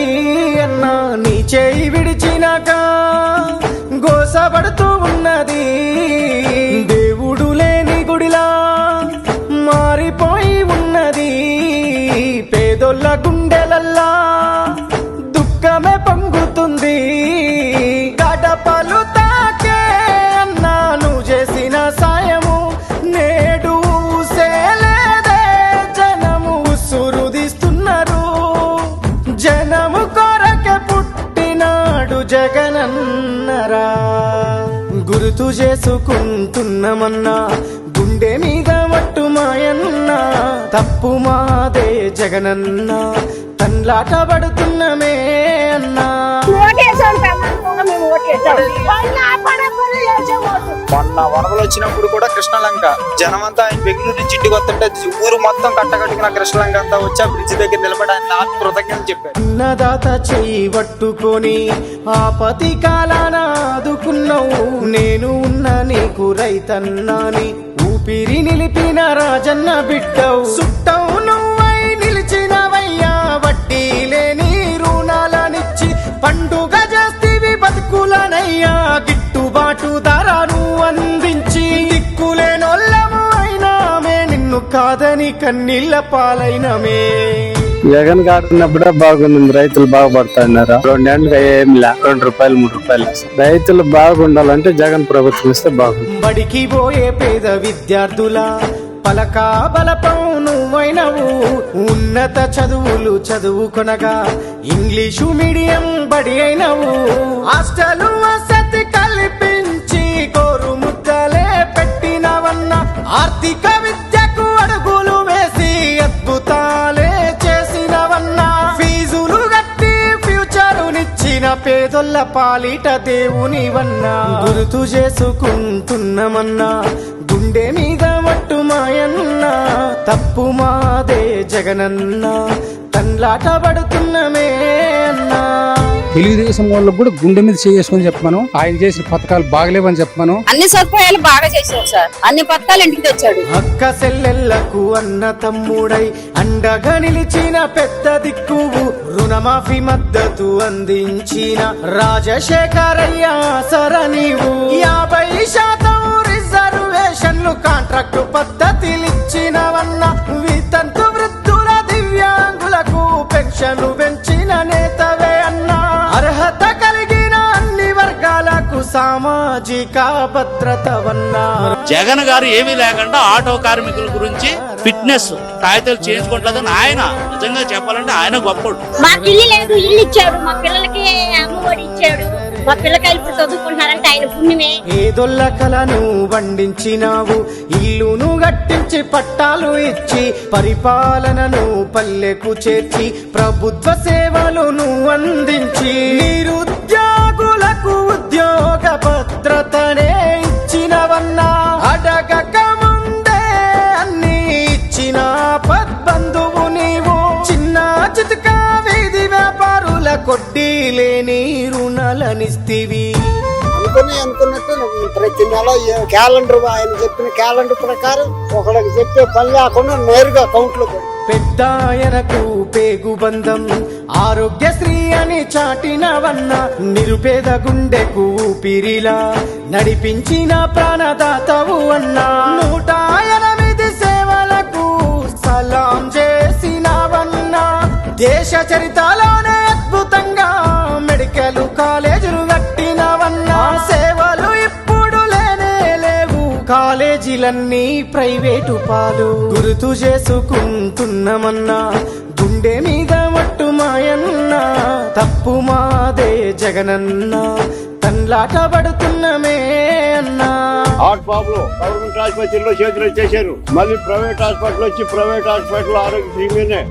ఉన్నది అన్నా, నీ చేయి విడిచినాక గోసపడుతూ ఉన్నది. దేవుడు లేని గుడిలా మారిపోయి ఉన్నది. పేదోళ్ళ గుండెలల్లా దుఃఖమే పొంగుతుంది. గడపలు తాకే అన్నా నువ్వు చేసిన సాయము నేడు సేలేదే. జనము సురుదిస్తున్నారు, జనము కొరకే పుట్టినాడు జగనన్నరా. గుర్తు చేసుకుంటున్నామన్నా గుండె మీద మట్టు మాయన్న, తప్పు మాదే జగనన్న, తన్లాట పడుతున్నమే అన్నా. మొన్న వరదలు వచ్చినప్పుడు కూడా కృష్ణలంక జనమంతా ఆయన బెంగళూరు నుంచి ఇంటికి వస్తుంటే ఊరు మొత్తం కట్టకట్టుకున్న కృష్ణలంక అంతా వచ్చి ఆ బ్రిడ్జి దగ్గర నిలబడి ఆయన నాకు కృతజ్ఞతలు చెప్పారు. అన్నదాత చెయ్యి పట్టుకొని ఆపతి కాలాన ఆదుకున్నావు. నేను ఉన్న నీకు రైతన్నాని ఊపిరి నిలిపిన రాజన్న బిడ్డవు. సుట్టవు నువ్వై నిలిచినవయ్యా, వడ్డీ లేని రుణాలనిచ్చి పండుగ చేస్తీవి బతుకులనయ్యా. గిట్టుబాటు ధరను అందించి దిక్కులేనోళ్ళము అయినామే, నిన్ను కాదని కన్నీళ్ళ పాలైనమే. జగన్ గారు ఉన్నప్పుడే బాగుంది, రైతులు బాగుపడుతున్నారు. 2 ఏళ్ళుగా ఏం లే, 2 రూపాయలు 3 రూపాయలు. రైతులు బాగుండాలంటే జగన్ ప్రభుత్వం ఇస్తే బాగుంది. బడికి పోయే పేద విద్యార్థుల పలకా బలపం నువ్వైనవు. ఉన్నత చదువులు చదువుకొనగా ఇంగ్లీషు మీడియం బడి అయినవు. హాస్టల్ వసతి కల్పించి కోరు ముద్దలే పెట్టినవన్న, ఆర్థిక విద్యకు అడుగులు వేసి అద్భుతాలే చేసినవన్నా. ఫీజులు గట్టి ఫ్యూచరునిచ్చిన పేదొల్ల పాలిట దేవునివన్నా. గుర్తు చేసుకుంటున్నామన్నా గుండె మీద మట్టు మాయన్న, తప్పు మాదే జగనన్న, తన్లాట పడుతున్నమే అన్నా. తెలుగుదేశం వాళ్ళకు కూడా గుండె మీద చేసుకుని చెప్పాను, ఆయన చేసిన పథకాలు బాగలేవని చెప్పాను. అన్ని సదుపాయాలు బాగా చేశారు సార్, అన్ని పథకాలు ఇంటికి తెచ్చాడు. అక్క చెల్లెళ్లకు అన్న తమ్ముడై అండగా నిలిచిన పెద్ద దిక్కువు. రుణమాఫీ మద్దతు అందించిన రాజశేఖరయ్య సర నీవు. 50% రిజర్వేషన్లు కాంట్రాక్టు పద్ధతిలిచ్చినవన్న, వితంతు వృద్ధుల దివ్యాంగులకు పెన్షన్లు పెంచిన నేతవే అన్నా. అర్హత కలిగిన అన్ని వర్గాలకు సామాజిక భద్రతవన్నా. జగన్ గారు ఏమీ లేకుండా ఆటో కార్మికుల గురించి ఫిట్నెస్ కాగితాలు చేయించుకోవట్లేదని ఆయన నిజంగా చెప్పాలంటే ఆయన గొప్పడు. మాకు ఇల్లు లేదు, ఇల్లు ఇచ్చాడు, మా పిల్లలకి అమ్మఒడి ఇచ్చాడు, మా పిల్లకాయలు ఇప్పుడు చదువుకుంటున్నారంటే ఆయన పుణ్యమే. ఏదొల్ల కలను వండించినావు, ఇల్లును గట్టించి పట్టాలు ఇచ్చి పరిపాలనను పల్లెకు చేర్చి ప్రభుత్వ సేవలను అందించి నిరుద్యోగులకు ఉద్యోగ భద్రతనే ఇచ్చినవన్నా. అడగక ముందే అన్ని ఇచ్చిన పద్బంధువు నీవు. చిన్న చితక వీధి వ్యాపారుల కొడ్డీ లేని రుణాలనిస్తివి. అనుకున్నట్టు ప్రతి నెల క్యాలెండర్, ఆయన చెప్పిన క్యాలెండర్ ప్రకారం ఒకరికి చెప్పే పని లేకుండా నేరుగా అకౌంట్ లో పెద్ద ఆయనకు పేగు బంధం ఆరోగ్యశ్రీ అని చాటినవన్న, నిరుపేద గుండెకు ఊపిరిలా నడిపించిన ప్రాణదాతవు అన్నా. 108 సేవలకు సలాం చేసినవన్నా. దేశ చరిత్రలోనే అద్భుతంగా మెడికల్ కాలేజీలు కట్టినవన్నా. సేవలు ఇప్పుడు లేనే లేవు, కాలేజీలన్నీ ప్రైవేటు పాలు. గుర్తు చేసుకుంటున్నామన్నా గుండె మీద మట్టు మాయన్న, తప్పు మాదే జగనన్న, తన్లాట పడుతున్నమే అన్నా. బాబులు గవర్నమెంట్ ఆసుపత్రిలో చేతులు చేశారు, మళ్ళీ ప్రైవేట్ హాస్పిటల్ వచ్చి ప్రైవేట్ హాస్పిటల్ ఆరోగ్యశ్రీ మీదే